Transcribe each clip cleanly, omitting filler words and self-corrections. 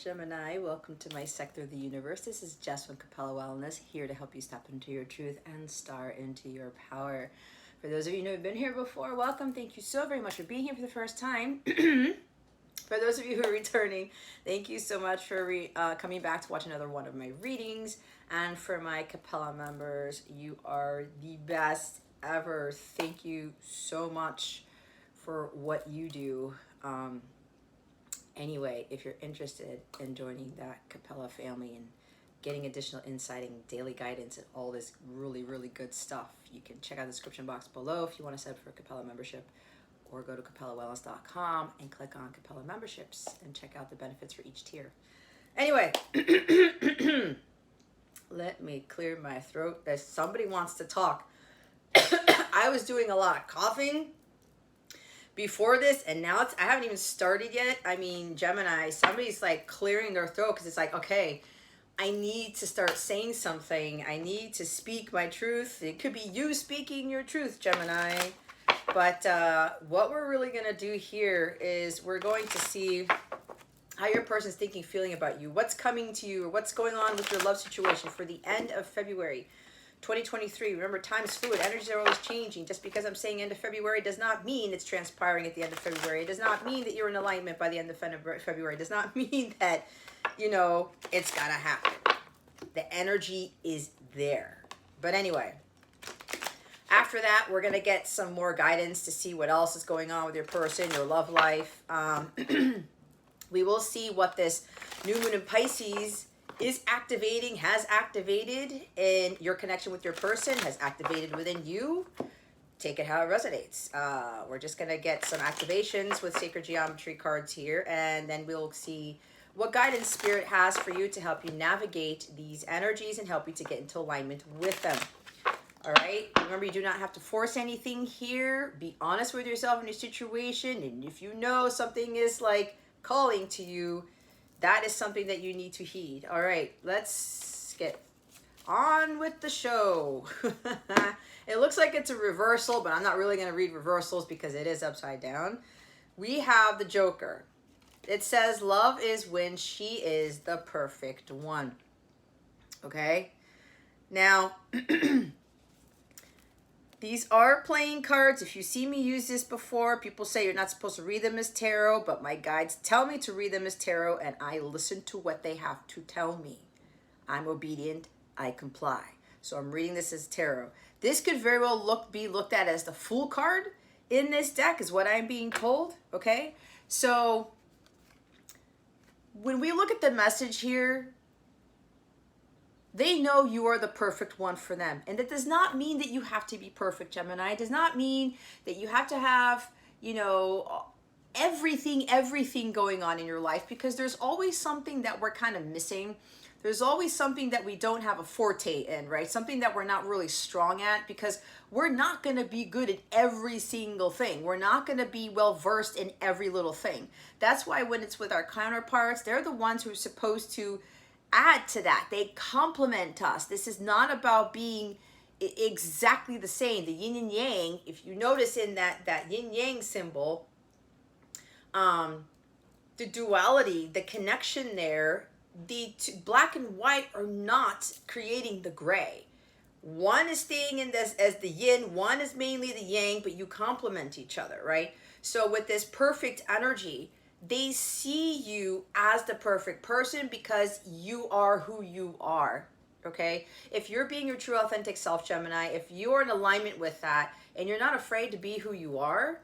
Gemini. Welcome to my sector of the universe. This is Jess from Capella Wellness, here to help you step into your truth and star into your power. For those of you who have been here before, welcome. Thank you so very much for being here for the first time. For those of you who are returning, thank you so much for coming back to watch another one of my readings. And for my Capella members, you are the best ever. Thank you so much for what you do. Anyway, if you're interested in joining that Capella family and getting additional insight and daily guidance and all this really, really good stuff, you can check out the description box below if you want to set up for a Capella membership, or go to capellawellness.com and click on Capella memberships and check out the benefits for each tier. Anyway, let me clear my throat as somebody wants to talk. I was doing a lot of coughing before this, and now I haven't even started yet. I mean, Gemini, somebody's like clearing their throat because it's like, okay, I need to start saying something. I need to speak my truth. It could be you speaking your truth, Gemini. But what we're really going to do here is we're going to see how your person's thinking, feeling about you, what's coming to you, or what's going on with your love situation for the end of February 2023. Remember, time's fluid. Energies are always changing. Just because I'm saying end of February does not mean it's transpiring at the end of February. It does not mean that you're in alignment by the end of February. It does not mean that, you know, it's gonna happen. The energy is there. But anyway, after that, we're gonna get some more guidance to see what else is going on with your person, your love life. We will see what this new moon in Pisces is activating, has activated in your connection with your person, has activated within you. Take it how it resonates. We're just going to get some activations with sacred geometry cards here, and then we'll see what guidance spirit has for you to help you navigate these energies and help you to get into alignment with them. All right? Remember, you do not have to force anything here. Be honest with yourself in your situation, and if you know something is like calling to you, that is something that you need to heed. All right, let's get on with the show. It looks like it's a reversal, but I'm not really going to read reversals because it is upside down. We have the Joker. It says, love is when she is the perfect one. Okay? Now, these are playing cards. If you see me use this before, people say you're not supposed to read them as tarot, but my guides tell me to read them as tarot, and I listen to what they have to tell me. I'm obedient. I comply. So I'm reading this as tarot. This could very well be looked at as the Fool card in this deck, is what I'm being told, okay? So when we look at the message here, they know you are the perfect one for them. And that does not mean that you have to be perfect, Gemini. It does not mean that you have to have, you know, everything going on in your life, because there's always something that we're kind of missing. There's always something that we don't have a forte in, right? Something that we're not really strong at, because we're not going to be good at every single thing. We're not going to be well versed in every little thing. That's why when it's with our counterparts, they're the ones who are supposed to add to that. They complement us. This is not about being exactly the same. The yin and yang, if you notice in that yin yang symbol, the duality, the connection there, the black and white are not creating the gray. One is staying in this as the yin, one is mainly the yang, but you complement each other, right? So with this perfect energy, they see you as the perfect person because you are who you are, okay? If you're being your true authentic self, Gemini, if you're in alignment with that and you're not afraid to be who you are,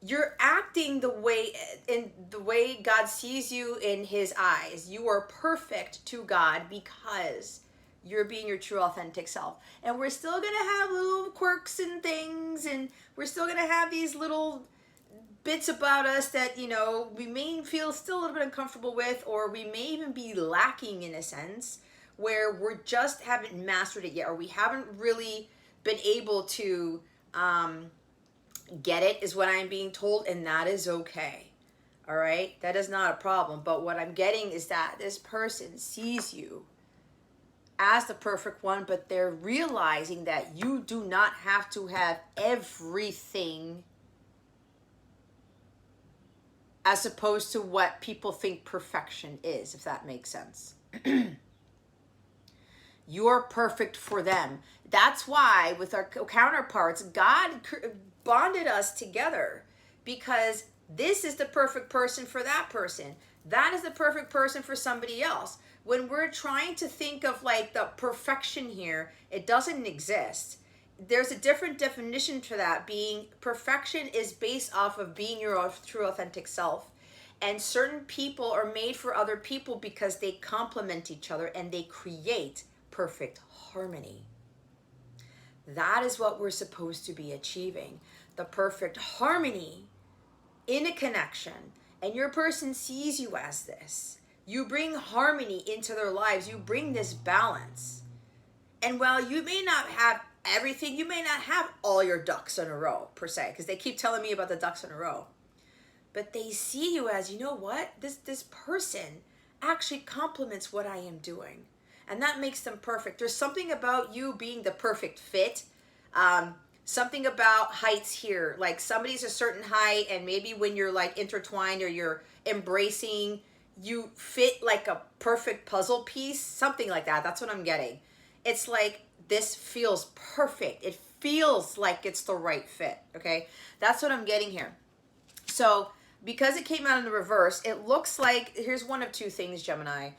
you're acting the way God sees you in his eyes. You are perfect to God because you're being your true authentic self. And we're still going to have little quirks and things, and we're still going to have these little bits about us that, you know, we may feel still a little bit uncomfortable with, or we may even be lacking in a sense where we're just haven't mastered it yet, or we haven't really been able to get it, is what I'm being told, and that is okay. All right, that is not a problem. But what I'm getting is that this person sees you as the perfect one, but they're realizing that you do not have to have everything as opposed to what people think perfection is, if that makes sense. You're perfect for them. That's why with our counterparts, God bonded us together, because this is the perfect person for that person. That is the perfect person for somebody else. When we're trying to think of like the perfection here, it doesn't exist. There's a different definition to that. Being perfection is based off of being your true authentic self. And certain people are made for other people because they complement each other and they create perfect harmony. That is what we're supposed to be achieving. The perfect harmony in a connection. And your person sees you as this. You bring harmony into their lives. You bring this balance. And while you may not have everything, you may not have all your ducks in a row, per se, because they keep telling me about the ducks in a row. But they see you as, you know what? This person actually complements what I am doing. And that makes them perfect. There's something about you being the perfect fit. Something about heights here. Like somebody's a certain height, and maybe when you're like intertwined or you're embracing, you fit like a perfect puzzle piece. Something like that. That's what I'm getting. It's like this feels perfect. It feels like it's the right fit. Okay? That's what I'm getting here. So because it came out in the reverse, it looks like, here's one of two things, Gemini.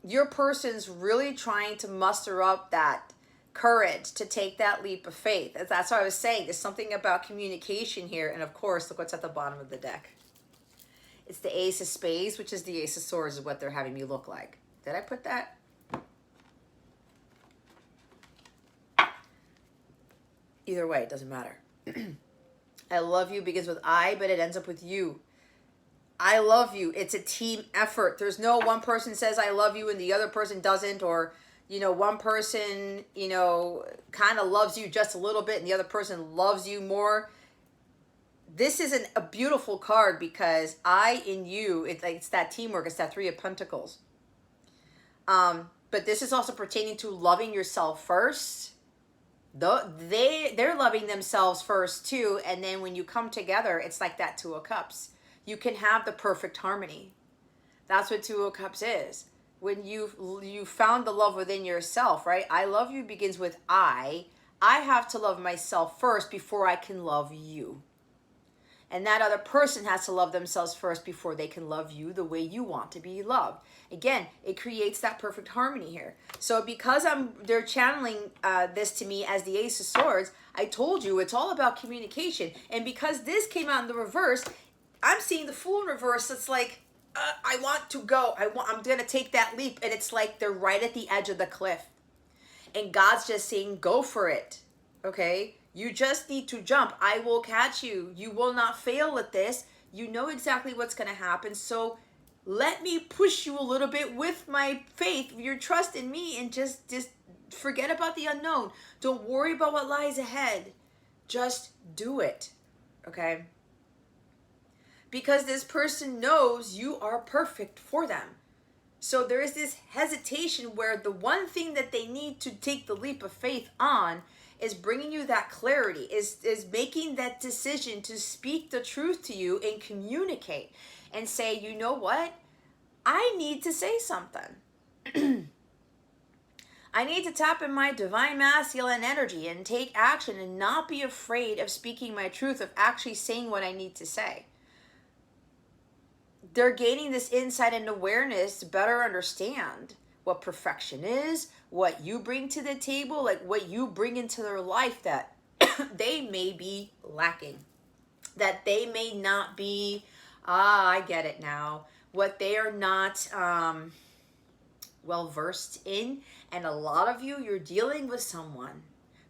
Your person's really trying to muster up that courage to take that leap of faith. That's what I was saying. There's something about communication here. And of course, look what's at the bottom of the deck. It's the Ace of Spades, which is the Ace of Swords, is what they're having me look like. Did I put that? Either way, it doesn't matter. I love you begins with I, but it ends up with you. I love you. It's a team effort. There's no one person says I love you and the other person doesn't, or, you know, one person, you know, kind of loves you just a little bit and the other person loves you more. This is a beautiful card because I in you, it's that teamwork. It's that Three of Pentacles. But this is also pertaining to loving yourself first. They're loving themselves first too, and then when you come together, it's like that Two of Cups. You can have the perfect harmony. That's what Two of Cups is. When you found the love within yourself, right? I love you begins with I. I have to love myself first before I can love you. And that other person has to love themselves first before they can love you the way you want to be loved. Again, it creates that perfect harmony here. So because they're channeling this to me as the Ace of Swords, I told you it's all about communication. And because this came out in the reverse, I'm seeing the Fool in reverse. It's like, I want to go. I'm going to take that leap. And it's like they're right at the edge of the cliff. And God's just saying, go for it. Okay? You just need to jump. I will catch you. You will not fail at this. You know exactly what's going to happen. So let me push you a little bit with my faith, your trust in me, and just forget about the unknown. Don't worry about what lies ahead. Just do it. Okay? Because this person knows you are perfect for them. So there is this hesitation where the one thing that they need to take the leap of faith on is bringing you that clarity, is making that decision to speak the truth to you and communicate and say, you know what? I need to say something. I need to tap in my divine masculine energy and take action and not be afraid of speaking my truth, of actually saying what I need to say. They're gaining this insight and awareness to better understand what perfection is, what you bring to the table, like what you bring into their life that they may be lacking, that they may not be, I get it now, what they are not well versed in. And a lot of you're dealing with someone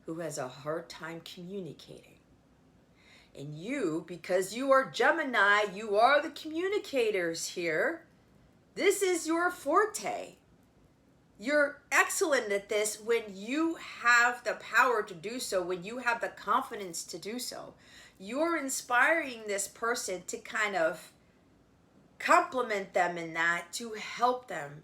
who has a hard time communicating. And you, because you are Gemini, you are the communicators here. This is your forte. You're excellent at this when you have the power to do so, when you have the confidence to do so. You're inspiring this person to kind of compliment them in that, to help them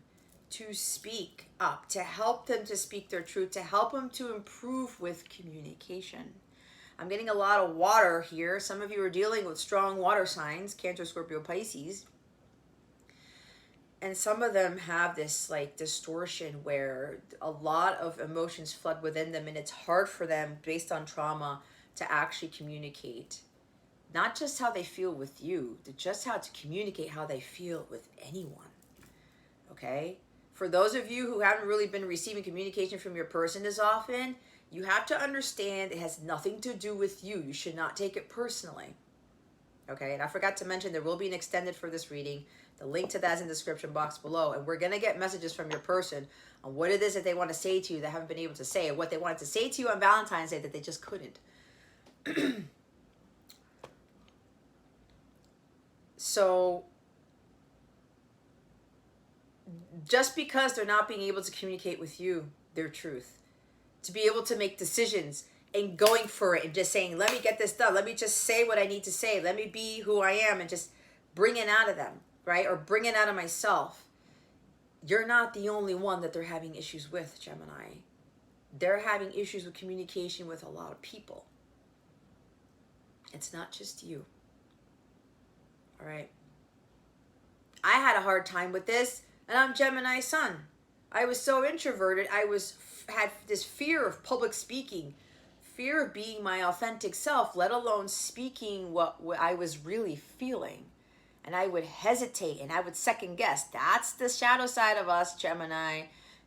to speak up, to help them to speak their truth, to help them to improve with communication. I'm getting a lot of water here. Some of you are dealing with strong water signs, Cancer, Scorpio, Pisces. And some of them have this like distortion where a lot of emotions flood within them, and it's hard for them based on trauma to actually communicate. Not just how they feel with you, just how to communicate how they feel with anyone. Okay? For those of you who haven't really been receiving communication from your person as often, you have to understand it has nothing to do with you. You should not take it personally. Okay? And I forgot to mention there will be an extended for this reading. The link to that is in the description box below. And we're going to get messages from your person on what it is that they want to say to you that haven't been able to say, and what they wanted to say to you on Valentine's Day that they just couldn't. So, just because they're not being able to communicate with you their truth, to be able to make decisions and going for it and just saying, let me get this done. Let me just say what I need to say. Let me be who I am and just bring it out of them, right? Or bring it out of myself. You're not the only one that they're having issues with, Gemini. They're having issues with communication with a lot of people. It's not just you. All right. I had a hard time with this, and I'm Gemini sun. I was so introverted. I had this fear of public speaking, fear of being my authentic self, let alone speaking what I was really feeling. And I would hesitate and I would second guess. That's the shadow side of us, Gemini.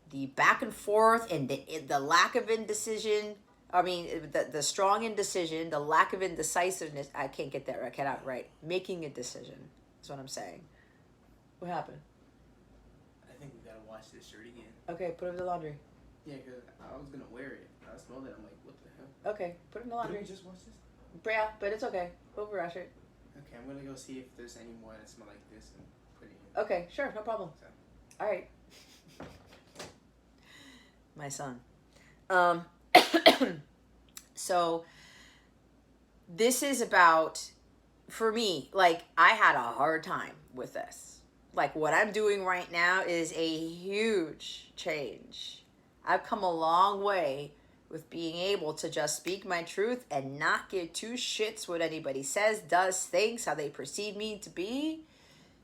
The back and forth and the lack of indecision. I mean, the strong indecision, the lack of indecisiveness. I can't get that right. I cannot write. Making a decision is what I'm saying. What happened? I think we gotta wash this shirt again. Okay, put it in the laundry. Yeah, because I was gonna wear it. I smelled it. I'm like, what the hell? Okay, put it in the laundry. Did we just wash this? Yeah, but it's okay. We'll wash it. Okay, I'm gonna go see if there's any more that smell like this and put it in. Okay, sure, no problem. So. All right. My son. So this is about, for me, like I had a hard time with this. Like what I'm doing right now is a huge change. I've come a long way with being able to just speak my truth and not give two shits what anybody says, does, thinks, how they perceive me to be,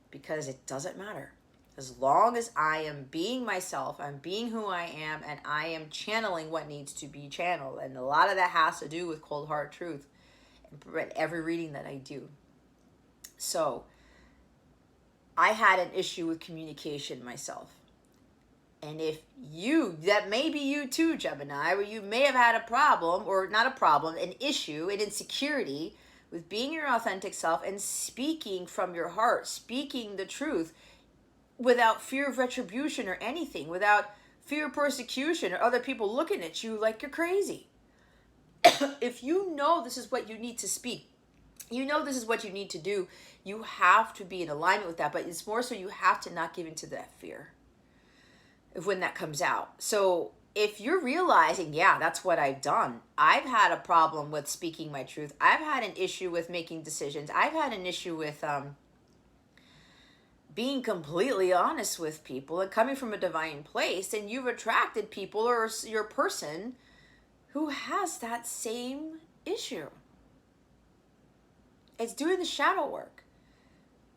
because it doesn't matter. As long as I am being myself, I'm being who I am, and I am channeling what needs to be channeled. And a lot of that has to do with cold hard truth in every reading that I do. So I had an issue with communication myself. And if that may be you too, Gemini, where you may have had a problem, or not a problem, an issue, an insecurity with being your authentic self and speaking from your heart, speaking the truth without fear of retribution or anything, without fear of persecution or other people looking at you like you're crazy. If you know this is what you need to speak, you know this is what you need to do, you have to be in alignment with that, but it's more so you have to not give into that fear when that comes out. So if you're realizing, yeah, that's what I've done. I've had a problem with speaking my truth. I've had an issue with making decisions. I've had an issue with being completely honest with people and coming from a divine place, and you've attracted people or your person who has that same issue. It's doing the shadow work.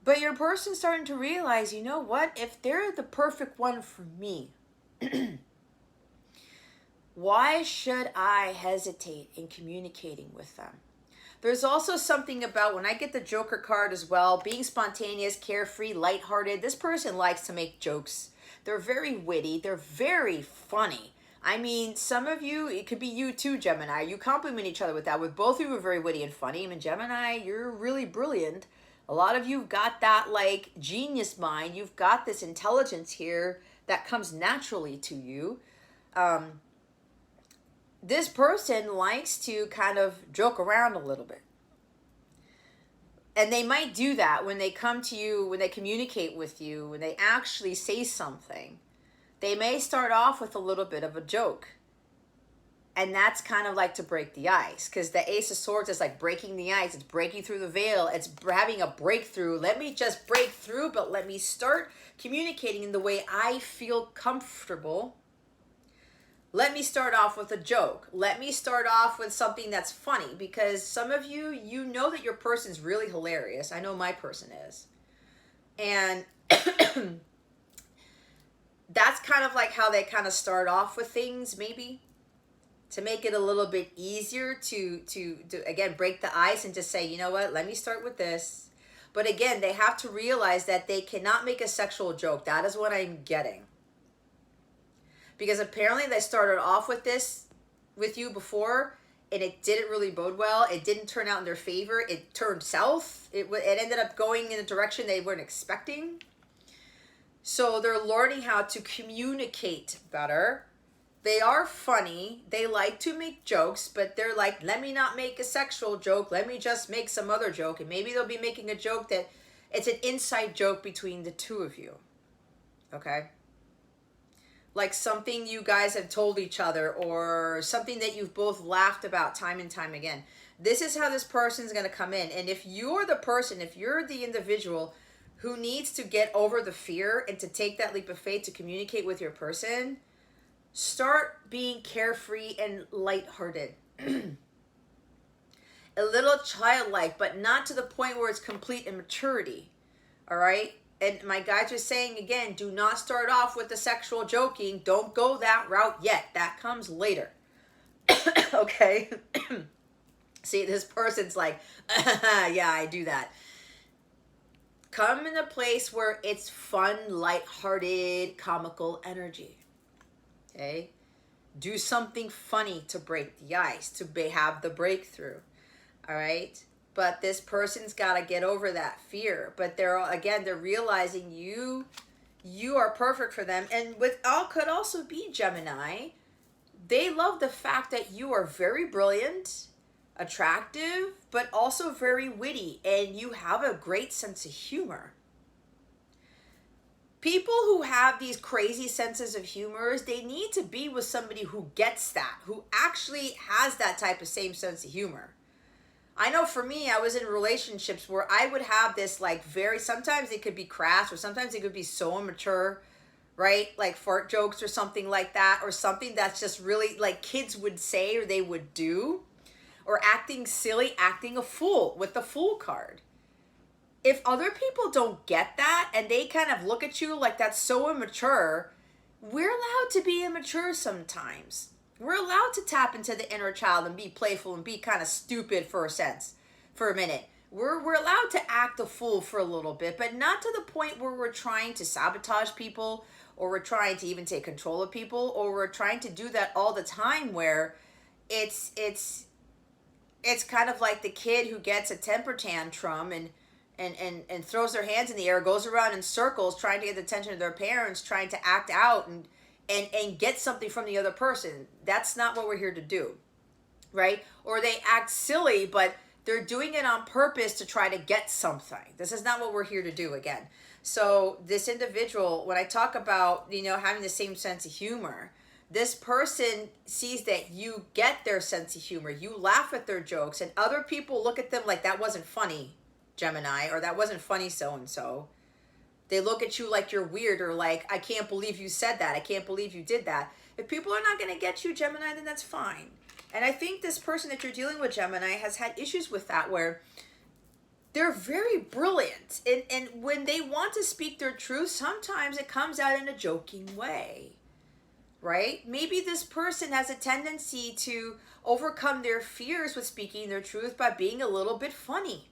But your person's starting to realize, you know what? If they're the perfect one for me, why should I hesitate in communicating with them? There's also something about when I get the Joker card as well, being spontaneous, carefree, lighthearted. This person likes to make jokes. They're very witty. They're very funny. I mean, some of you, it could be you too, Gemini. You complement each other with that. With both of you are very witty and funny. I mean, Gemini, you're really brilliant. A lot of you got that like genius mind. You've got this intelligence here that comes naturally to you. This person likes to kind of joke around a little bit. And they might do that when they come to you, when they communicate with you, when they actually say something. They may start off with a little bit of a joke. And that's kind of like to break the ice. Because the Ace of Swords is like breaking the ice. It's breaking through the veil. It's having a breakthrough. Let me just break through, but let me start communicating in the way I feel comfortable Let me start off with a joke. Let me start off with something that's funny, because some of you, you know that your person's really hilarious. I know my person is. And that's kind of like how they kind of start off with things, maybe, to make it a little bit easier to again, break the ice and just say, you know what, let me start with this. But again, they have to realize that they cannot make a sexual joke. That is what I'm getting. Because apparently they started off with this with you before, and it didn't really bode well. It didn't turn out in their favor. It turned south. It ended up going in a direction they weren't expecting. So they're learning how to communicate better. They are funny. They like to make jokes, but they're like, let me not make a sexual joke. Let me just make some other joke. And maybe they'll be making a joke that it's an inside joke between the two of you. Okay? Like something you guys have told each other, or something that you've both laughed about time and time again. This is how this person's going to come in. And if you're the person, if you're the individual who needs to get over the fear and to take that leap of faith to communicate with your person, start being carefree and lighthearted. A little childlike, but not to the point where it's complete immaturity. All right? And my guides are saying, again, do not start off with the sexual joking. Don't go that route yet. That comes later. Okay? See, this person's like, yeah, I do that. Come in a place where it's fun, lighthearted, comical energy. Okay? Do something funny to break the ice, to have the breakthrough. All right? But this person's got to get over that fear. But they're realizing you are perfect for them. And could also be Gemini. They love the fact that you are very brilliant, attractive, but also very witty. And you have a great sense of humor. People who have these crazy senses of humor, they need to be with somebody who gets that, who actually has that type of same sense of humor. I know for me, I was in relationships where I would have this like sometimes it could be crass, or sometimes it could be so immature, right? Like fart jokes or something like that, or something that's just really like kids would say or they would do, or acting silly, acting a fool with the Fool card. If other people don't get that and they kind of look at you like that's so immature, we're allowed to be immature sometimes. We're allowed to tap into the inner child and be playful and be kind of stupid for a minute. We're allowed to act a fool for a little bit, but not to the point where we're trying to sabotage people, or we're trying to even take control of people, or we're trying to do that all the time, where it's kind of like the kid who gets a temper tantrum and throws their hands in the air, goes around in circles trying to get the attention of their parents, trying to act out and get something from the other person. That's not what we're here to do, right? Or they act silly, but they're doing it on purpose to try to get something. This is not what we're here to do, again. So this individual, when I talk about, having the same sense of humor, this person sees that you get their sense of humor. You laugh at their jokes, and other people look at them like, that wasn't funny, Gemini, or that wasn't funny so-and-so. They look at you like you're weird, or like, I can't believe you said that. I can't believe you did that. If people are not going to get you, Gemini, then that's fine. And I think this person that you're dealing with, Gemini, has had issues with that, where they're very brilliant. And when they want to speak their truth, sometimes it comes out in a joking way, right? Maybe this person has a tendency to overcome their fears with speaking their truth by being a little bit funny.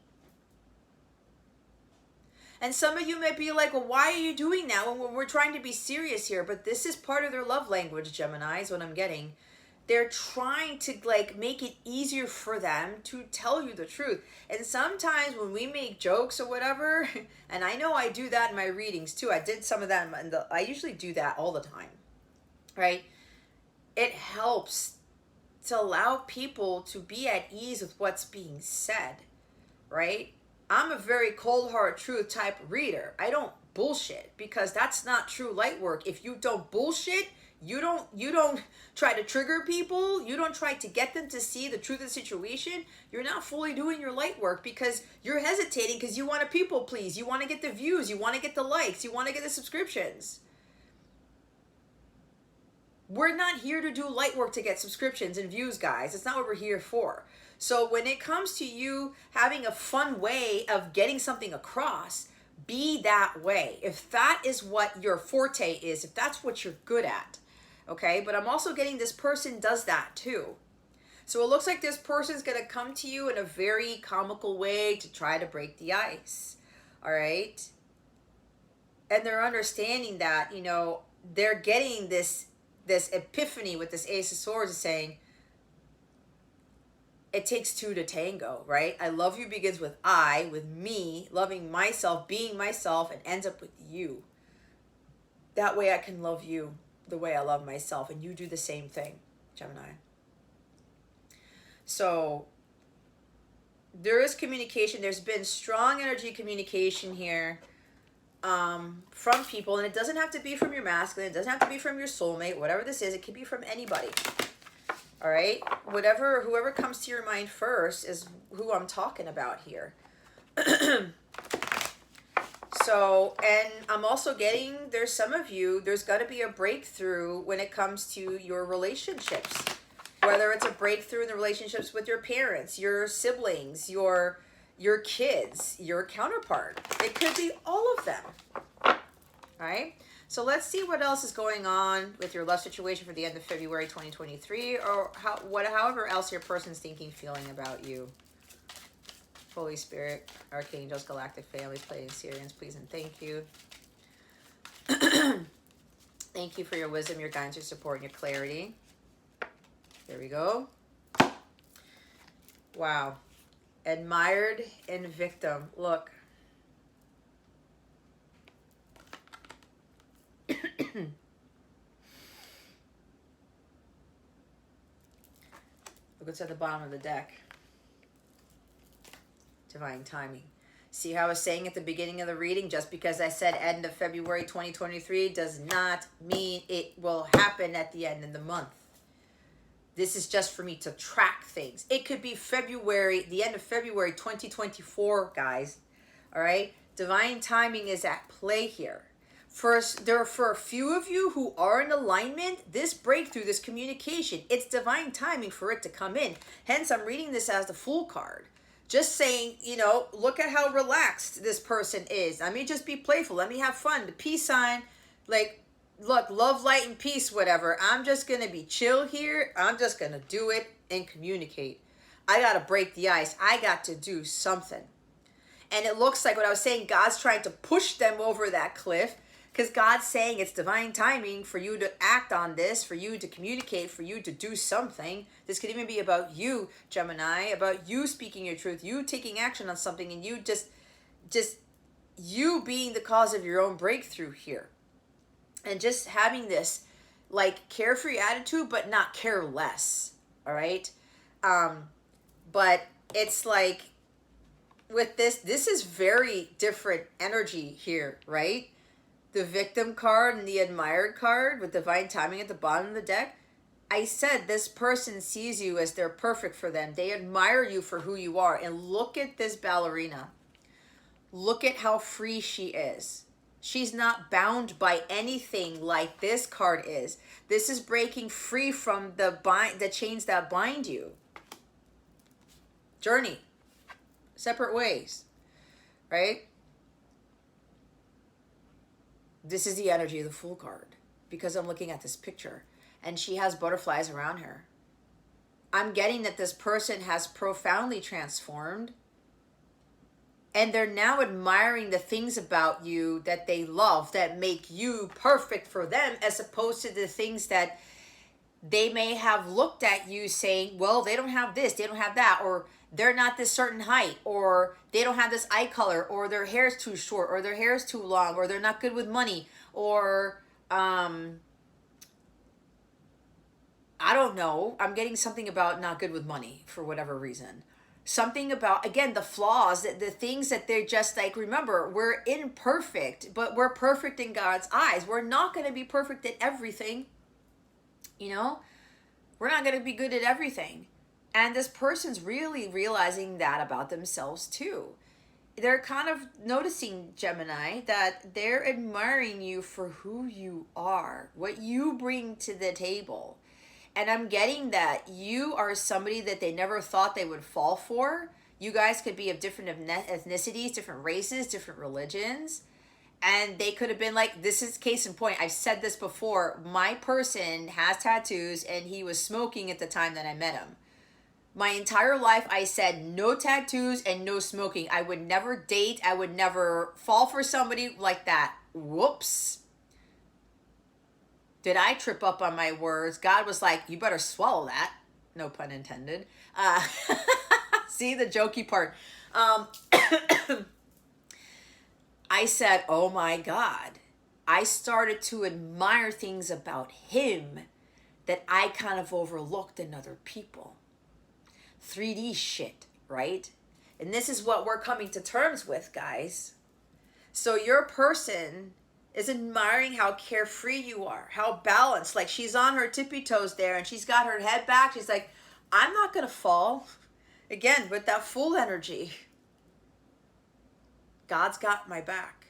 And some of you may be like, well, why are you doing that when we're trying to be serious here? But this is part of their love language, Gemini, is what I'm getting. They're trying to make it easier for them to tell you the truth. And sometimes when we make jokes or whatever, and I know I do that in my readings too. I did some of that I usually do that all the time, right? It helps to allow people to be at ease with what's being said, right? I'm a very cold hard truth type reader. I don't bullshit, because that's not true light work. If you don't bullshit, you don't try to trigger people, you don't try to get them to see the truth of the situation, you're not fully doing your light work, because you're hesitating because you want to people please, you want to get the views, you want to get the likes, you want to get the subscriptions. We're not here to do light work to get subscriptions and views, guys. It's not what we're here for. So when it comes to you having a fun way of getting something across, be that way. If that is what your forte is, if that's what you're good at, okay? But I'm also getting this person does that too. So it looks like this person's going to come to you in a very comical way to try to break the ice, all right? And they're understanding that, you know, they're getting this epiphany with this Ace of Swords, saying, it takes two to tango, right? I love you begins with I, with me, loving myself, being myself, and ends up with you. That way I can love you the way I love myself, and you do the same thing, Gemini. So there is communication. There's been strong energy communication here from people, and it doesn't have to be from your masculine. It doesn't have to be from your soulmate. Whatever this is, it could be from anybody. All right, whoever comes to your mind first is who I'm talking about here. So, and I'm also getting, there's some of you, there's got to be a breakthrough when it comes to your relationships. Whether it's a breakthrough in the relationships with your parents, your siblings, your kids, your counterpart. It could be all of them. All right? So let's see what else is going on with your love situation for the end of February 2023, or however else your person's thinking, feeling about you. Holy Spirit, Archangels, Galactic Families, Pleiadian Syrians, please and thank you. Thank you for your wisdom, your guidance, your support, and your clarity. There we go. Wow. Admired and victim. Look. Look what's at the bottom of the deck. Divine timing. See how I was saying at the beginning of the reading, just because I said end of February 2023 does not mean it will happen at the end of the month. This is just for me to track things. It could be February, the end of February 2024, guys. All right? Divine timing is at play here. For a few of you who are in alignment, this breakthrough, this communication, it's divine timing for it to come in. Hence, I'm reading this as the Fool card. Just saying, you know, look at how relaxed this person is. Let me just be playful. Let me have fun. The peace sign, like, look, love, light, and peace, whatever. I'm just going to be chill here. I'm just going to do it and communicate. I got to break the ice. I got to do something. And it looks like what I was saying, God's trying to push them over that cliff, because God's saying it's divine timing for you to act on this, for you to communicate, for you to do something. This could even be about you, Gemini, about you speaking your truth, you taking action on something, and you just you being the cause of your own breakthrough here. And just having this, like, carefree attitude, but not careless, all right? But it's like, with this is very different energy here, right? The victim card and the admired card with divine timing at the bottom of the deck. I said this person sees you as they're perfect for them. They admire you for who you are. And look at this ballerina. Look at how free she is. She's not bound by anything like this card is. This is breaking free from the chains that bind you. Journey. Separate ways. Right? This is the energy of the Fool card, because I'm looking at this picture and she has butterflies around her. I'm getting that this person has profoundly transformed, and they're now admiring the things about you that they love, that make you perfect for them, as opposed to the things that they may have looked at you saying, well, they don't have this, they don't have that, or they're not this certain height, or they don't have this eye color, or their hair's too short, or their hair's too long, or they're not good with money, or I don't know. I'm getting something about not good with money for whatever reason. Something about, again, the flaws, the things that they're just like, remember, we're imperfect, but we're perfect in God's eyes. We're not going to be perfect at everything. You know, we're not going to be good at everything. And this person's really realizing that about themselves too. they're kind of noticing, Gemini, that they're admiring you for who you are, what you bring to the table. And I'm getting that you are somebody that they never thought they would fall for. You guys could be of different ethnicities, different races, different religions. And they could have been like, this is case in point. I've said this before. My person has tattoos and he was smoking at the time that I met him. My entire life, I said no tattoos and no smoking. I would never date. I would never fall for somebody like that. Whoops. Did I trip up on my words? God was like, you better swallow that. No pun intended. See the jokey part. I said, oh my God. I started to admire things about him that I kind of overlooked in other people. 3D shit, right? And this is what we're coming to terms with, guys. So your person is admiring how carefree you are, how balanced. Like she's on her tippy toes there and she's got her head back. She's like, I'm not going to fall. Again, with that Fool energy. God's got my back.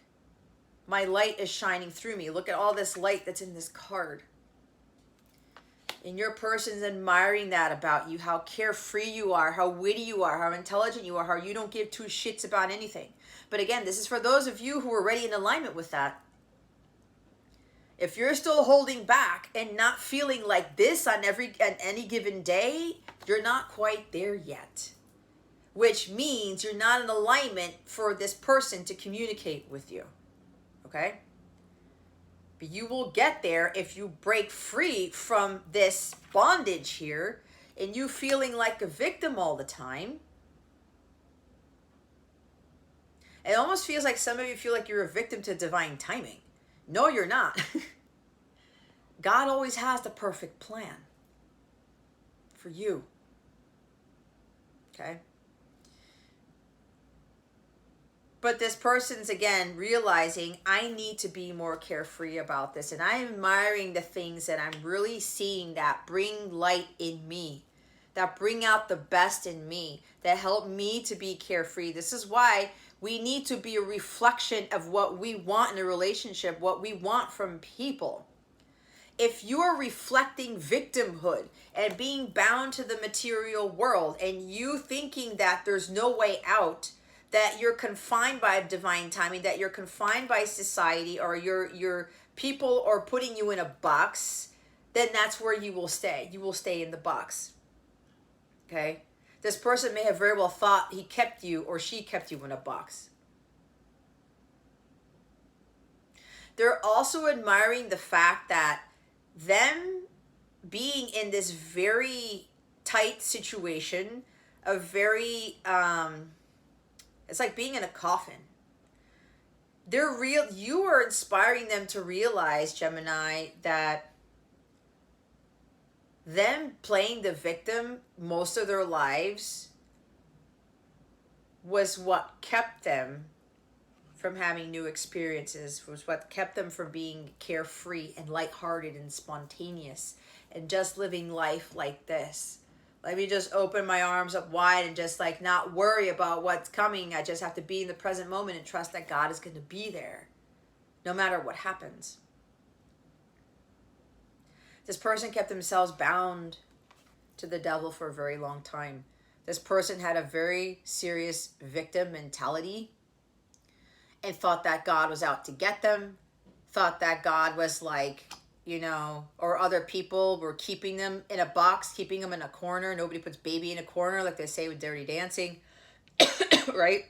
My light is shining through me. Look at all this light that's in this card. And your person's admiring that about you, how carefree you are, how witty you are, how intelligent you are, how you don't give two shits about anything. But again, this is for those of you who are already in alignment with that. If you're still holding back and not feeling like this on any given day, you're not quite there yet. Which means you're not in alignment for this person to communicate with you. Okay? But you will get there if you break free from this bondage here and you feeling like a victim all the time. It almost feels like some of you feel like you're a victim to divine timing. No, you're not. God always has the perfect plan for you. Okay? But this person's, again, realizing I need to be more carefree about this. And I'm admiring the things that I'm really seeing that bring light in me, that bring out the best in me, that help me to be carefree. This is why we need to be a reflection of what we want in a relationship, what we want from people. If you're reflecting victimhood and being bound to the material world and you thinking that there's no way out, that you're confined by divine timing, that you're confined by society or your people are putting you in a box, then that's where you will stay. You will stay in the box. Okay? This person may have very well thought he kept you or she kept you in a box. They're also admiring the fact that them being in this very tight situation, a very it's like being in a coffin. You are inspiring them to realize, Gemini, that them playing the victim most of their lives was what kept them from having new experiences, was what kept them from being carefree and lighthearted and spontaneous and just living life like this. Let me just open my arms up wide and just like not worry about what's coming. I just have to be in the present moment and trust that God is going to be there no matter what happens. This person kept themselves bound to the devil for a very long time. This person had a very serious victim mentality and thought that God was out to get them, thought that God was like, or other people were keeping them in a box, keeping them in a corner. Nobody puts baby in a corner like they say with Dirty Dancing, right?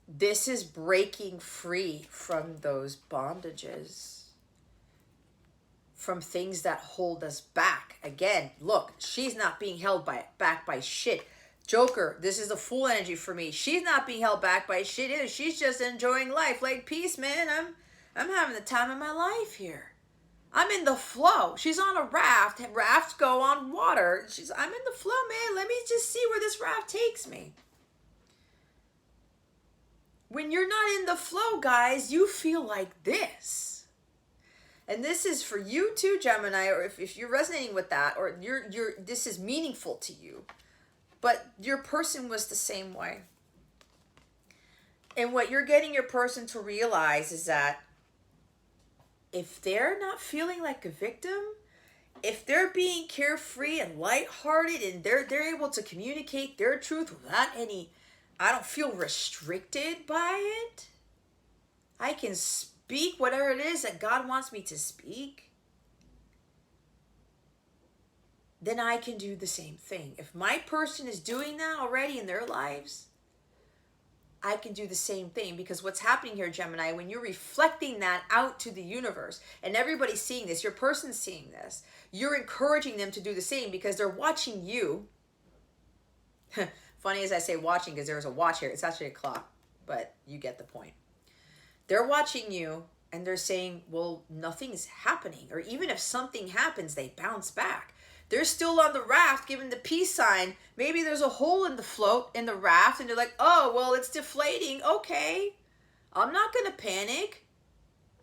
This is breaking free from those bondages, from things that hold us back. Again, look, she's not being held back by shit. Joker, this is the Fool energy for me. She's not being held back by shit either. She's just enjoying life. Like, peace, man. I'm having the time of my life here. I'm in the flow. She's on a raft. Rafts go on water. I'm in the flow, man. Let me just see where this raft takes me. When you're not in the flow, guys, you feel like this. And this is for you too, Gemini, or if you're resonating with that, or this is meaningful to you. But your person was the same way. And what you're getting your person to realize is that if they're not feeling like a victim, if they're being carefree and lighthearted and they're able to communicate their truth without any, I don't feel restricted by it. I can speak whatever it is that God wants me to speak. Then I can do the same thing. If my person is doing that already in their lives, I can do the same thing, because what's happening here, Gemini, when you're reflecting that out to the universe and everybody's seeing this, your person's seeing this, you're encouraging them to do the same because they're watching you. Funny as I say watching, because there's a watch here. It's actually a clock, but you get the point. They're watching you and they're saying, well, nothing's happening. Or even if something happens, they bounce back. They're still on the raft giving the peace sign. Maybe there's a hole in the float in the raft and they're like, oh, well, it's deflating. Okay, I'm not going to panic.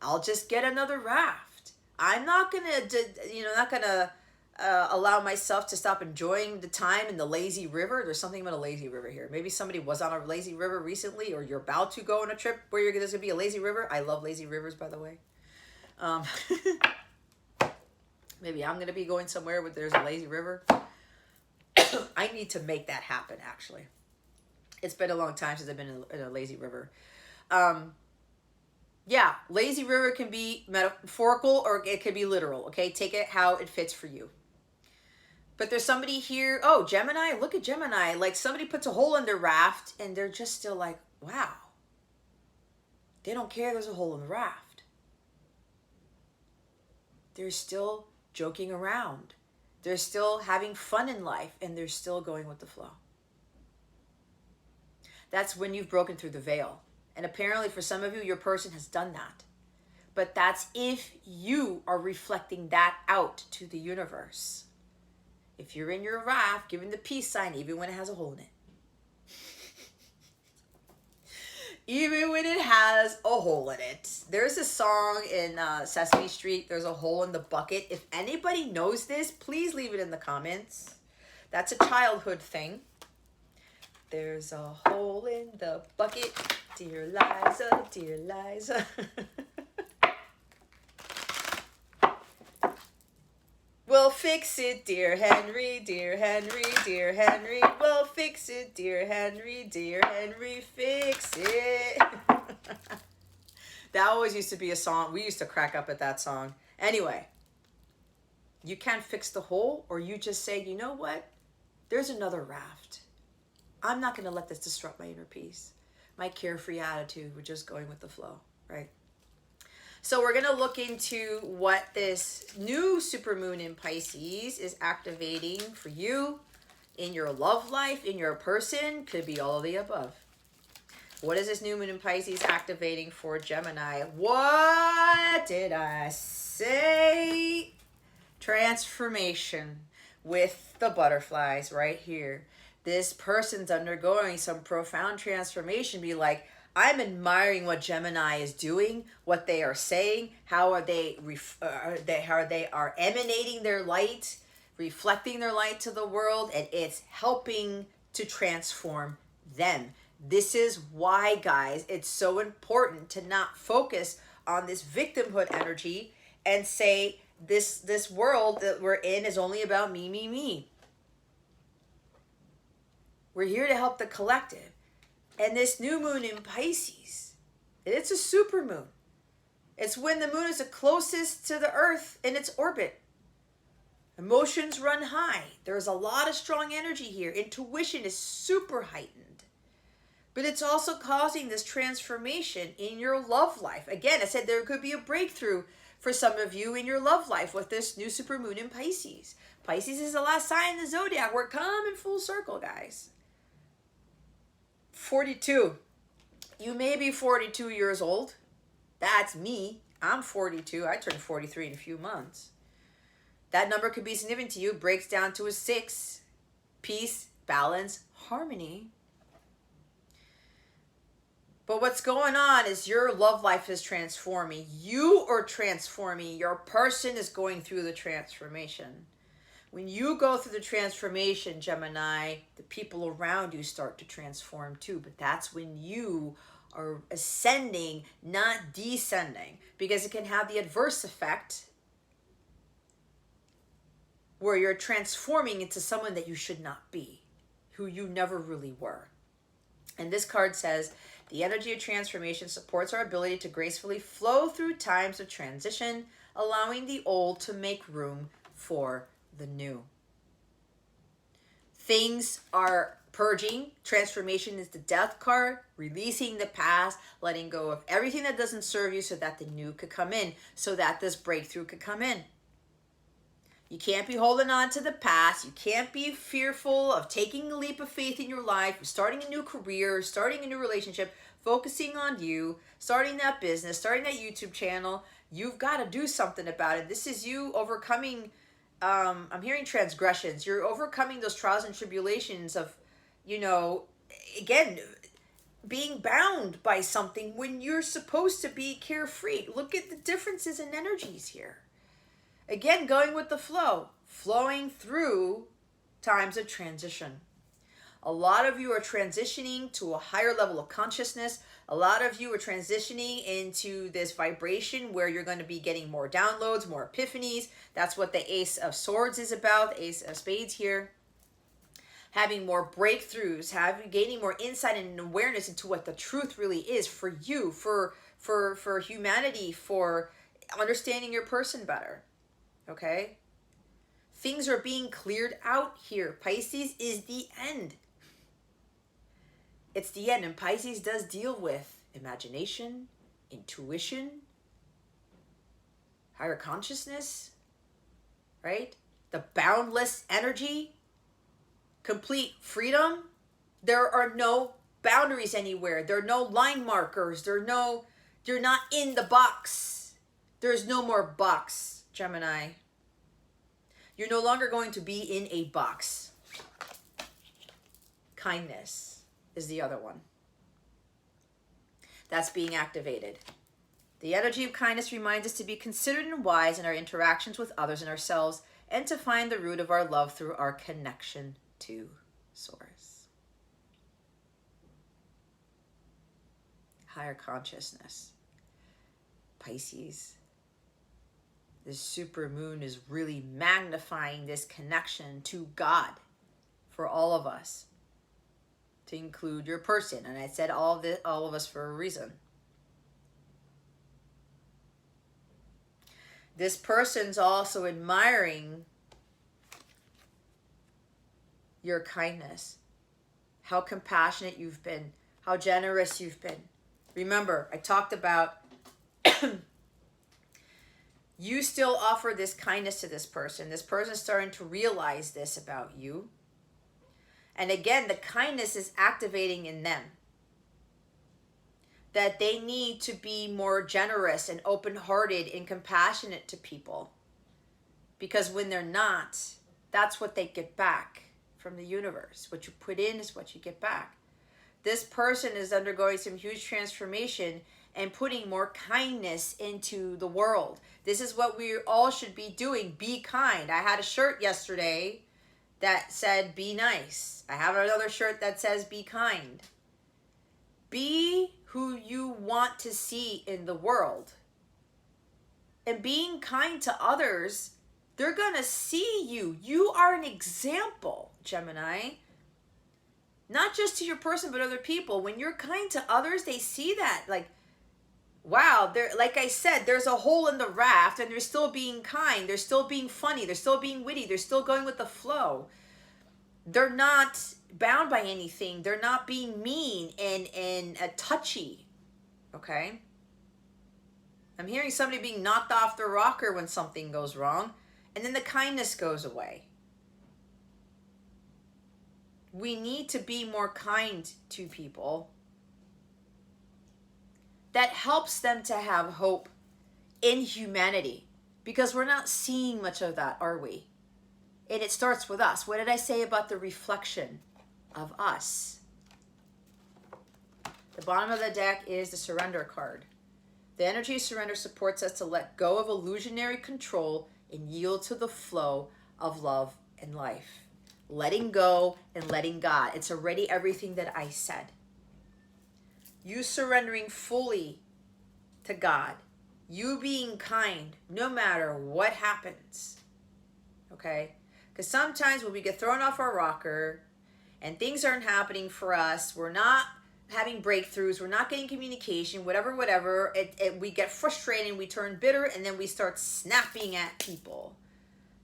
I'll just get another raft. I'm not going to, allow myself to stop enjoying the time in the lazy river. There's something about a lazy river here. Maybe somebody was on a lazy river recently, or you're about to go on a trip where there's going to be a lazy river. I love lazy rivers, by the way. Maybe I'm going to be going somewhere where there's a lazy river. I need to make that happen, actually. It's been a long time since I've been in a lazy river. Yeah, lazy river can be metaphorical or it can be literal, okay? Take it how it fits for you. But there's somebody here, oh, Gemini, look at Gemini. Like somebody puts a hole in their raft and they're just still like, wow. They don't care there's a hole in the raft. They're still joking around. They're still having fun in life and they're still going with the flow. That's when you've broken through the veil. And apparently for some of you, your person has done that. But that's if you are reflecting that out to the universe. If you're in your raft, giving the peace sign, even when it has a hole in it. Even when it has a hole in it. There's a song in Sesame Street, there's a hole in the bucket. If anybody knows this, please leave it in the comments. That's a childhood thing. There's a hole in the bucket, dear Liza, dear Liza. We'll fix it, dear Henry, dear Henry, dear Henry. We'll fix it, dear Henry, fix it. That always used to be a song. We used to crack up at that song. Anyway, you can't fix the hole, or you just say, you know what? There's another raft. I'm not going to let this disrupt my inner peace. My carefree attitude, we're just going with the flow, right? So we're going to look into what this new supermoon in Pisces is activating for you in your love life, in your person. Could be all of the above. What is this new moon in Pisces activating for Gemini? What did I say? Transformation with the butterflies right here. This person's undergoing some profound transformation. Be like, I'm admiring what Gemini is doing, what they are saying, how they are emanating their light, reflecting their light to the world, and it's helping to transform them. This is why, guys, it's so important to not focus on this victimhood energy and say this world that we're in is only about me, me, me. We're here to help the collective. And this new moon in Pisces, it's a supermoon. It's when the moon is the closest to the earth in its orbit. Emotions run high. There's a lot of strong energy here. Intuition is super heightened. But it's also causing this transformation in your love life. Again, I said there could be a breakthrough for some of you in your love life with this new supermoon in Pisces. Pisces is the last sign in the zodiac. We're coming full circle, guys. 42. You may be 42 years old. That's me. I'm 42. I turned 43 in a few months. That number could be significant to you. Breaks down to a 6. Peace, balance, harmony. But what's going on is your love life is transforming. You are transforming. Your person is going through the transformation. When you go through the transformation, Gemini, the people around you start to transform too. But that's when you are ascending, not descending, because it can have the adverse effect where you're transforming into someone that you should not be, who you never really were. And this card says, the energy of transformation supports our ability to gracefully flow through times of transition, allowing the old to make room for the new. Things are purging. Transformation is the death card, releasing the past, letting go of everything that doesn't serve you so that the new could come in, so that this breakthrough could come in. You can't be holding on to the past. You can't be fearful of taking a leap of faith in your life, starting a new career, starting a new relationship, focusing on you, starting that business, starting that YouTube channel. You've got to do something about it. This is you overcoming, I'm hearing transgressions. You're overcoming those trials and tribulations of, again, being bound by something when you're supposed to be carefree. Look at the differences in energies here. Again, going with the flow, flowing through times of transition. A lot of you are transitioning to a higher level of consciousness. A lot of you are transitioning into this vibration where you're going to be getting more downloads, more epiphanies. That's what the Ace of Swords is about, the Ace of Spades here. Having more breakthroughs, gaining more insight and awareness into what the truth really is for you, for humanity, for understanding your person better. Okay? Things are being cleared out here. Pisces is the end. It's the end. And Pisces does deal with imagination, intuition, higher consciousness, right? The boundless energy, complete freedom. There are no boundaries anywhere. There are no line markers. You're not in the box. There's no more box. Gemini, you're no longer going to be in a box. Kindness is the other one. That's being activated. The energy of kindness reminds us to be considerate and wise in our interactions with others and ourselves, and to find the root of our love through our connection to Source. Higher consciousness. Pisces. The supermoon is really magnifying this connection to God for all of us, to include your person. And I said all of us for a reason. This person's also admiring your kindness, how compassionate you've been, how generous you've been. Remember, I talked about you still offer this kindness to this person. This person's starting to realize this about you. And again, the kindness is activating in them that they need to be more generous and open-hearted and compassionate to people. Because when they're not, that's what they get back from the universe. What you put in is what you get back. This person is undergoing some huge transformation and putting more kindness into the world. This is what we all should be doing. Be kind. I had a shirt yesterday that said, be nice. I have another shirt that says, be kind. Be who you want to see in the world. And being kind to others, they're going to see you. You are an example, Gemini. Not just to your person, but other people. When you're kind to others, they see that. Like, wow, like I said, there's a hole in the raft and they're still being kind. They're still being funny. They're still being witty. They're still going with the flow. They're not bound by anything. They're not being mean and touchy. Okay? I'm hearing somebody being knocked off the rocker when something goes wrong, and then the kindness goes away. We need to be more kind to people. That helps them to have hope in humanity, because we're not seeing much of that, are we? And it starts with us. What did I say about the reflection of us? The bottom of the deck is the surrender card. The energy of surrender supports us to let go of illusionary control and yield to the flow of love and life. Letting go and letting God. It's already everything that I said. You surrendering fully to God. You being kind no matter what happens. Okay? Because sometimes when we get thrown off our rocker and things aren't happening for us, we're not having breakthroughs, we're not getting communication, whatever, we get frustrated, we turn bitter, and then we start snapping at people.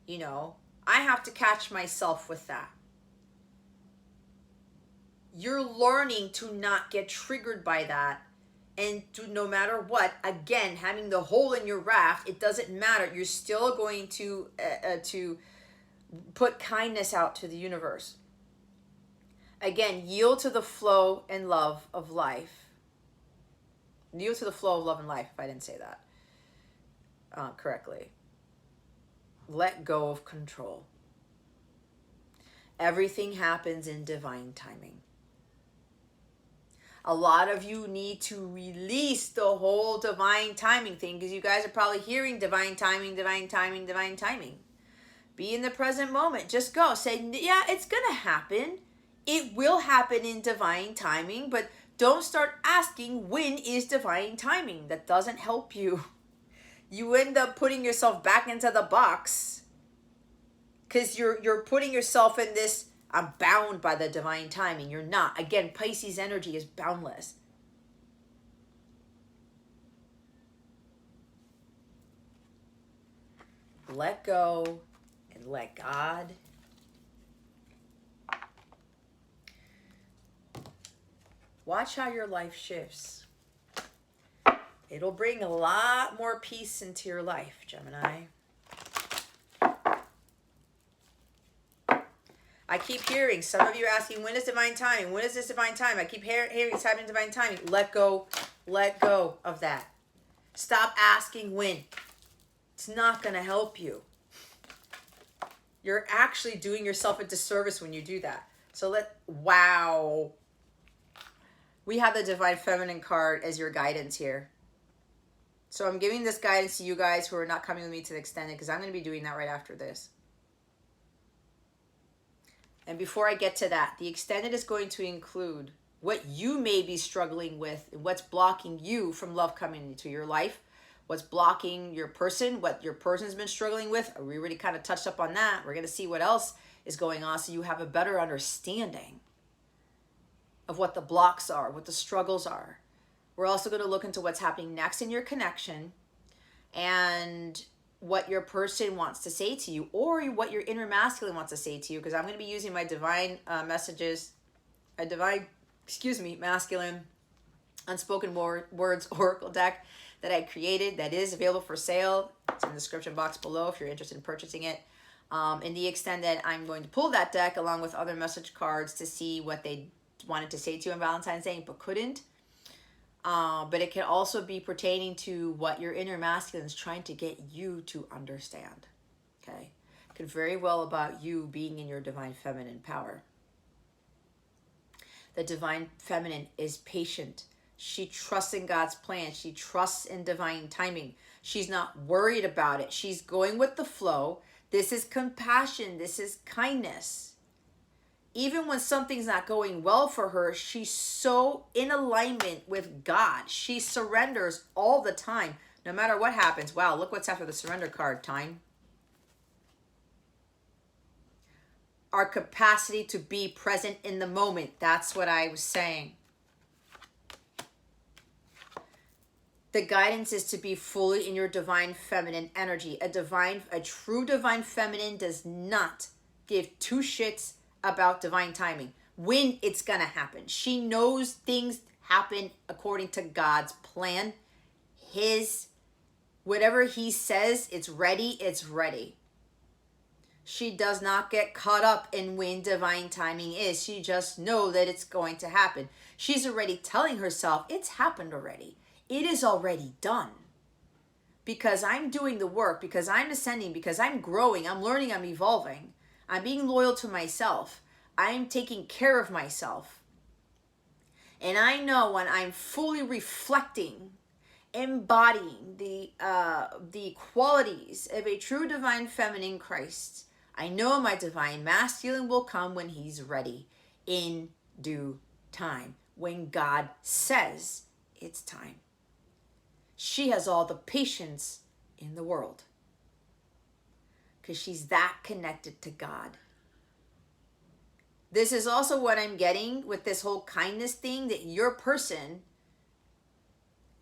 You know, I have to catch myself with that. You're learning to not get triggered by that, and to, no matter what, again, having the hole in your raft, it doesn't matter. You're still going to put kindness out to the universe. Again, yield to the flow and love of life. Yield to the flow of love and life, if I didn't say that correctly. Let go of control. Everything happens in divine timing. A lot of you need to release the whole divine timing thing, because you guys are probably hearing divine timing, divine timing, divine timing. Be in the present moment. Just go. Say, yeah, it's going to happen. It will happen in divine timing, but don't start asking when is divine timing. That doesn't help you. You end up putting yourself back into the box, because you're putting yourself in this, I'm bound by the divine timing. You're not. Again, Pisces energy is boundless. Let go and let God. Watch how your life shifts. It'll bring a lot more peace into your life, Gemini. I keep hearing, some of you are asking, when is divine timing? When is this divine time? I keep hearing it's happening divine timing. Let go of that. Stop asking when. It's not going to help you. You're actually doing yourself a disservice when you do that. So wow. We have the Divine Feminine card as your guidance here. So I'm giving this guidance to you guys who are not coming with me to the extended, because I'm going to be doing that right after this. And before I get to that, the extended is going to include what you may be struggling with and what's blocking you from love coming into your life. What's blocking your person, what your person's been struggling with. We already kind of touched up on that. We're going to see what else is going on so you have a better understanding of what the blocks are, what the struggles are. We're also going to look into what's happening next in your connection and what your person wants to say to you, or what your inner masculine wants to say to you, because I'm going to be using my divine messages, masculine unspoken words oracle deck that I created, that is available for sale. It's in the description box below if you're interested in purchasing it. In the extended, I'm going to pull that deck along with other message cards to see what they wanted to say to you on Valentine's Day but couldn't. But it can also be pertaining to what your inner masculine is trying to get you to understand. Okay? It could very well about you being in your divine feminine power. The divine feminine is patient. She trusts in God's plan. She trusts in divine timing. She's not worried about it. She's going with the flow. This is compassion. This is kindness. Even when something's not going well for her, she's so in alignment with God. She surrenders all the time, no matter what happens. Wow, look what's after the surrender card, time. Our capacity to be present in the moment. That's what I was saying. The guidance is to be fully in your divine feminine energy. A true divine feminine does not give two shits about divine timing, when it's gonna happen. She knows things happen according to God's plan. Whatever he says, it's ready, it's ready. She does not get caught up in when divine timing is. She just knows that it's going to happen. She's already telling herself, it's happened already. It is already done. Because I'm doing the work, because I'm ascending, because I'm growing, I'm learning, I'm evolving. I'm being loyal to myself. I'm taking care of myself. And I know when I'm fully reflecting, embodying the qualities of a true divine feminine Christ, I know my divine masculine will come when he's ready in due time. when God says it's time. She has all the patience in the world because she's that connected to God. This is also what I'm getting with this whole kindness thing, that your person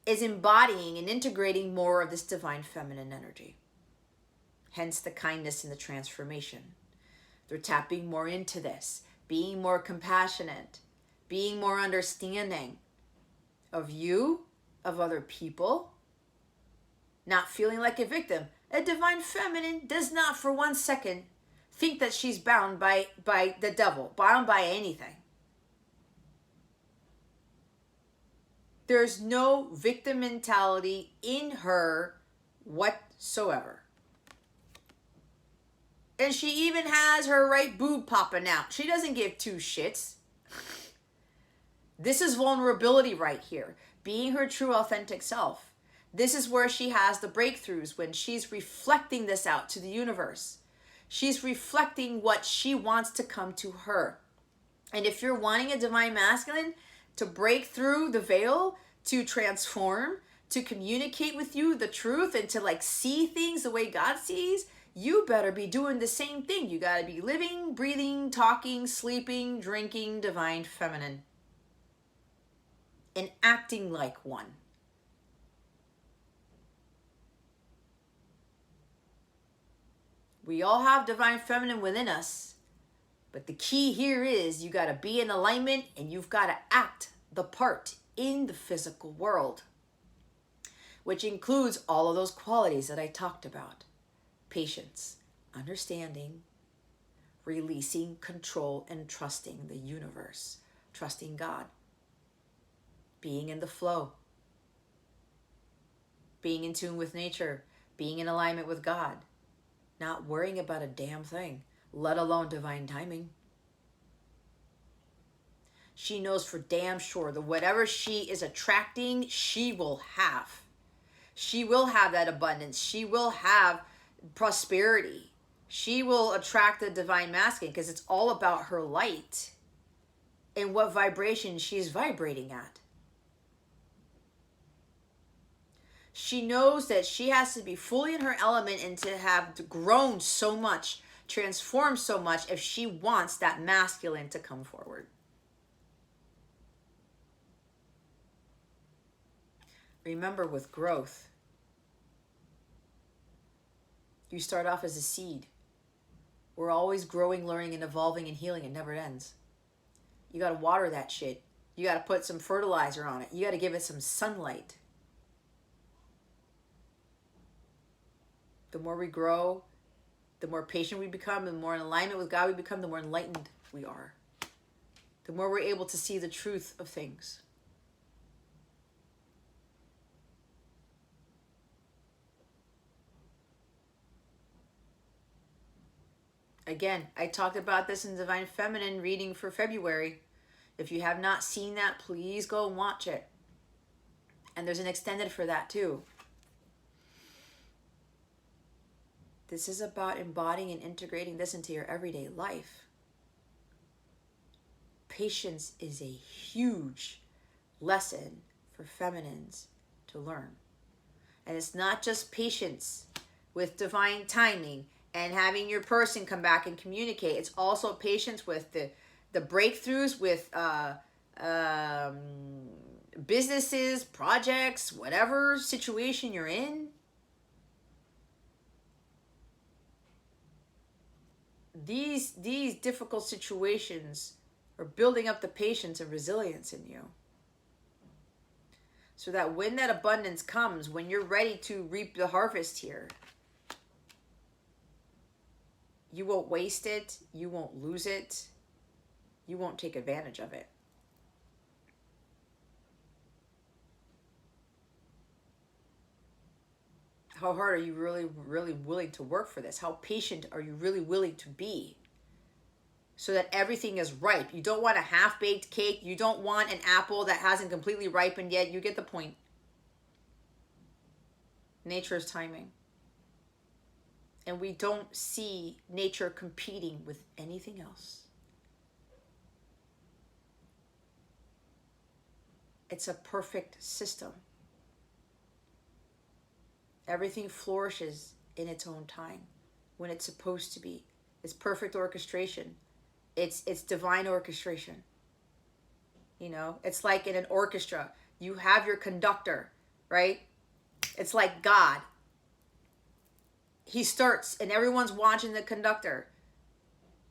is embodying and integrating more of this divine feminine energy. Hence the kindness and the transformation. They're tapping more into this, being more compassionate, being more understanding of you, of other people, not feeling like a victim. A divine feminine does not for 1 second think that she's bound by the devil, bound by anything. There's no victim mentality in her whatsoever. And she even has her right boob popping out. She doesn't give two shits. This is vulnerability right here. Being her true authentic self. This is where she has the breakthroughs, when she's reflecting this out to the universe. She's reflecting what she wants to come to her. And if you're wanting a divine masculine to break through the veil, to transform, to communicate with you the truth, and to like see things the way God sees, you better be doing the same thing. You got to be living, breathing, talking, sleeping, drinking divine feminine. And acting like one. We all have divine feminine within us. But the key here is you got to be in alignment, and you've got to act the part in the physical world. Which includes all of those qualities that I talked about. Patience, understanding, releasing, control, and trusting the universe. Trusting God. Being in the flow. Being in tune with nature. Being in alignment with God. Not worrying about a damn thing, let alone divine timing. She knows for damn sure that whatever she is attracting, she will have. She will have that abundance. She will have prosperity. She will attract the divine masculine because it's all about her light and what vibration she's vibrating at. She knows that she has to be fully in her element and to have grown so much, transformed so much, if she wants that masculine to come forward. Remember, with growth, you start off as a seed. We're always growing, learning, and evolving and healing. It never ends. You got to water that shit. You got to put some fertilizer on it. You got to give it some sunlight. The more we grow, the more patient we become, the more in alignment with God we become, the more enlightened we are. The more we're able to see the truth of things. Again, I talked about this in Divine Feminine reading for February. If you have not seen that, please go and watch it. And there's an extended for that too. This is about embodying and integrating this into your everyday life. Patience is a huge lesson for feminines to learn. And it's not just patience with divine timing and having your person come back and communicate. It's also patience with the breakthroughs with businesses, projects, whatever situation you're in. These difficult situations are building up the patience and resilience in you. So that when that abundance comes, when you're ready to reap the harvest here, you won't waste it, you won't lose it, you won't take advantage of it. How hard are you really, really willing to work for this? How patient are you really willing to be? So that everything is ripe. You don't want a half-baked cake. You don't want an apple that hasn't completely ripened yet. You get the point. Nature's timing. And we don't see nature competing with anything else. It's a perfect system. Everything flourishes in its own time when it's supposed to be. It's perfect orchestration. It's divine orchestration. You know, it's like in an orchestra. You have your conductor, right? It's like God. He starts and everyone's watching the conductor.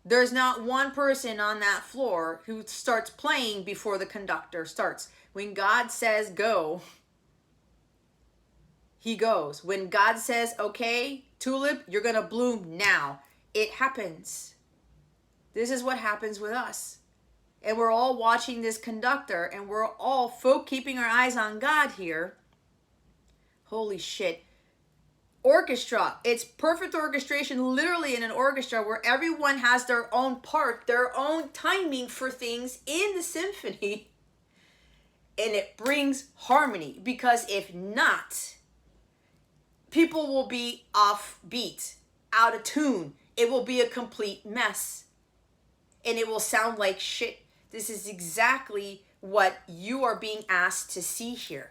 There's not one person on that floor who starts playing before the conductor starts. When God says go, he goes. When God says, okay, tulip, you're going to bloom now. It happens. This is what happens with us. And we're all watching this conductor, and we're all keeping our eyes on God here. Holy shit. Orchestra. It's perfect orchestration, literally in an orchestra where everyone has their own part, their own timing for things in the symphony. And it brings harmony, because if not, people will be off beat, out of tune. It will be a complete mess. And it will sound like shit. This is exactly what you are being asked to see here.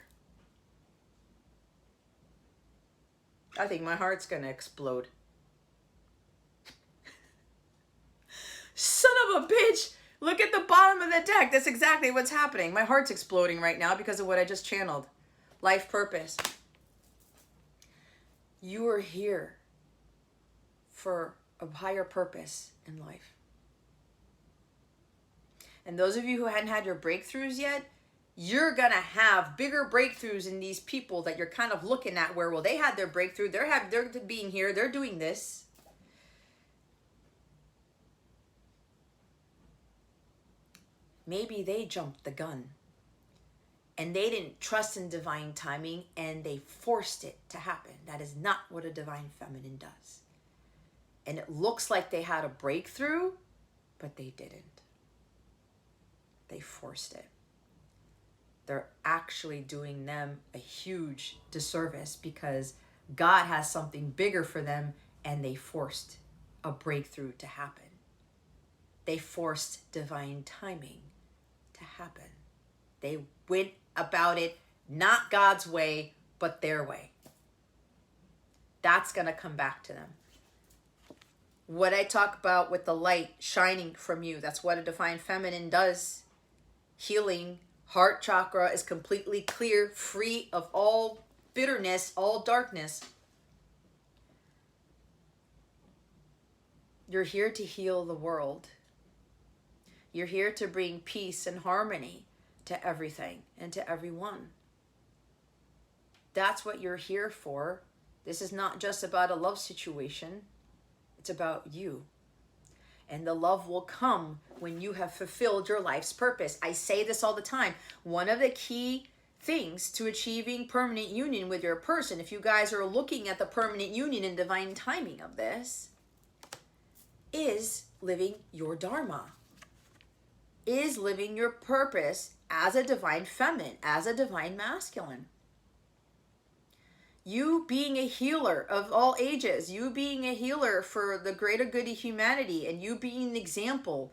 I think my heart's going to explode. Son of a bitch! Look at the bottom of the deck. That's exactly what's happening. My heart's exploding right now because of what I just channeled. Life purpose. You are here for a higher purpose in life. And those of you who hadn't had your breakthroughs yet, you're going to have bigger breakthroughs in these people that you're kind of looking at where, well, they had their breakthrough. They're being here. They're doing this. Maybe they jumped the gun and they didn't trust in divine timing and they forced it to happen. That is not what a divine feminine does. And it looks like they had a breakthrough, but they didn't. They forced it. They're actually doing them a huge disservice because God has something bigger for them and they forced a breakthrough to happen. They forced divine timing to happen. They went about it not God's way, but their way. That's going to come back to them. What I talk about with the light shining from you, that's what a divine feminine does. Healing. Heart chakra is completely clear, free of all bitterness, all darkness. You're here to heal the world. You're here to bring peace and harmony to everything and to everyone. That's what you're here for. This is not just about a love situation. It's about you. And the love will come when you have fulfilled your life's purpose. I say this all the time. One of the key things to achieving permanent union with your person, if you guys are looking at the permanent union and divine timing of this, is living your dharma, is living your purpose as a divine feminine, as a divine masculine. You being a healer of all ages, you being a healer for the greater good of humanity, and you being an example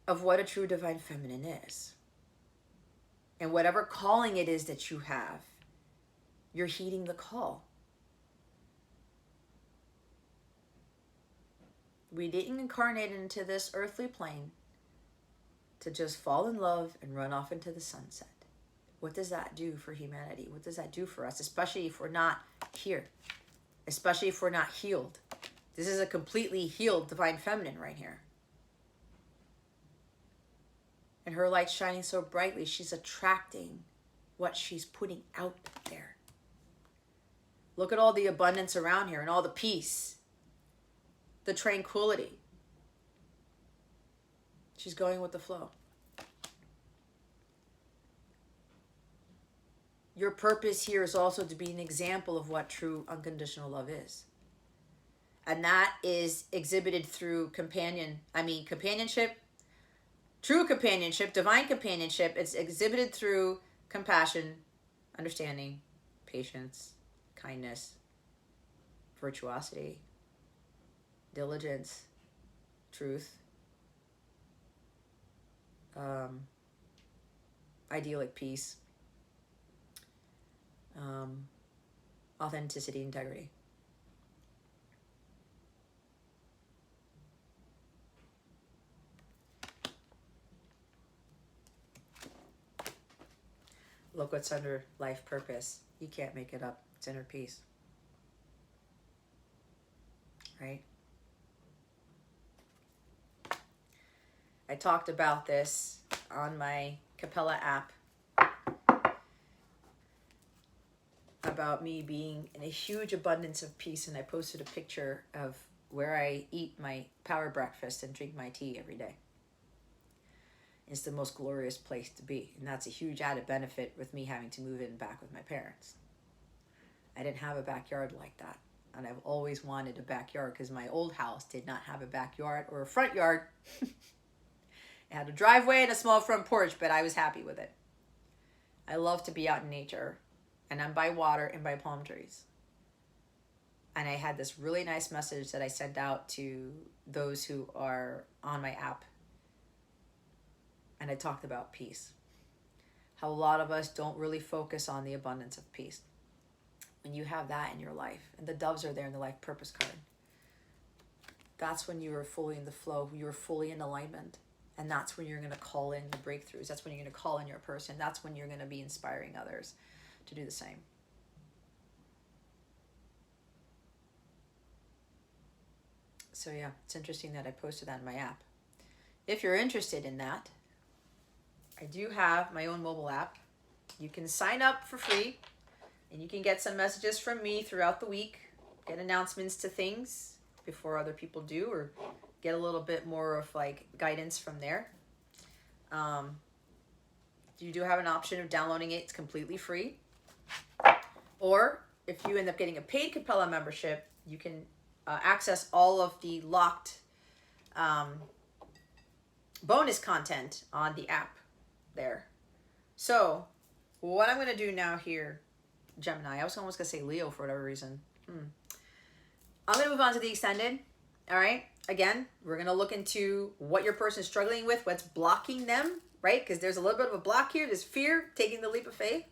of what a true divine feminine is. And whatever calling it is that you have, you're heeding the call. We didn't incarnate into this earthly plane to just fall in love and run off into the sunset. What does that do for humanity? What does that do for us? Especially if we're not here. Especially if we're not healed. This is a completely healed divine feminine right here. And her light's shining so brightly, she's attracting what she's putting out there. Look at all the abundance around here and all the peace. The tranquility. She's going with the flow. Your purpose here is also to be an example of what true unconditional love is. And that is exhibited through companionship, true companionship, divine companionship. It's exhibited through compassion, understanding, patience, kindness, virtuosity, diligence, truth, idyllic peace. authenticity, integrity. Look what's under life purpose. You can't make it up. It's inner peace. Right? I talked about this on my Capella app about me being in a huge abundance of peace, and I posted a picture of where I eat my power breakfast and drink my tea every day. It's the most glorious place to be, and that's a huge added benefit with me having to move in back with my parents. I didn't have a backyard like that, and I've always wanted a backyard because my old house did not have a backyard or a front yard. It had a driveway and a small front porch, but I was happy with it. I love to be out in nature, and I'm by water and by palm trees. And I had this really nice message that I sent out to those who are on my app. And I talked about peace. How a lot of us don't really focus on the abundance of peace. When you have that in your life, and the doves are there in the life purpose card, that's when you are fully in the flow. You are fully in alignment. And that's when you're going to call in the breakthroughs. That's when you're going to call in your person. That's when you're going to be inspiring others to do the same. So yeah, it's interesting that I posted that in my app. If you're interested in that, I do have my own mobile app. You can sign up for free, and you can get some messages from me throughout the week, get announcements to things before other people do, or get a little bit more of like guidance from there. You do have an option of downloading it. It's completely free. Or if you end up getting a paid Capella membership, you can access all of the locked bonus content on the app there. So what I'm going to do now here, Gemini, I was almost going to say Leo for whatever reason. I'm going to move on to the extended. All right. Again, we're going to look into what your person is struggling with, what's blocking them, right? Because there's a little bit of a block here. There's fear, taking the leap of faith.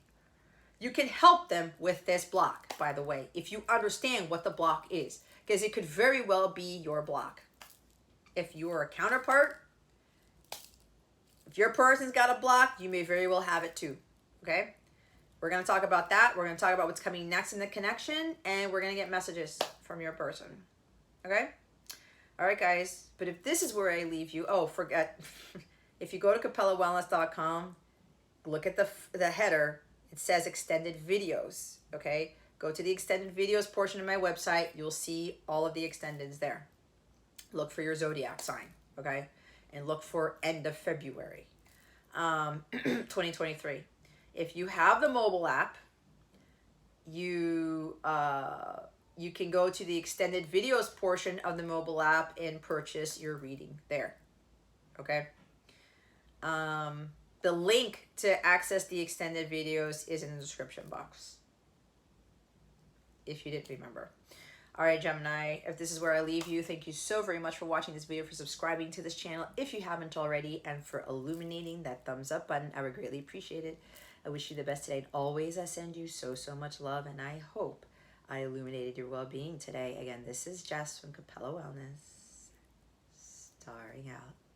You can help them with this block, by the way, if you understand what the block is, because it could very well be your block. If you're a counterpart, if your person's got a block, you may very well have it too, okay? We're going to talk about that. We're going to talk about what's coming next in the connection, and we're going to get messages from your person, okay? All right, guys, but if this is where I leave you, oh, forget, if you go to capellawellness.com, look at the header, it says extended videos, okay? Go to the extended videos portion of my website. You'll see all of the extendeds there. Look for your zodiac sign, okay? And look for end of February, 2023. If you have the mobile app, you can go to the extended videos portion of the mobile app and purchase your reading there, okay? The link to access the extended videos is in the description box, if you didn't remember. All right, Gemini, if this is where I leave you, thank you so very much for watching this video, for subscribing to this channel if you haven't already, and for illuminating that thumbs up button. I would greatly appreciate it. I wish you the best today. And always, I send you so much love, and I hope I illuminated your well-being today. Again, this is Jess from Capella Wellness, starring out.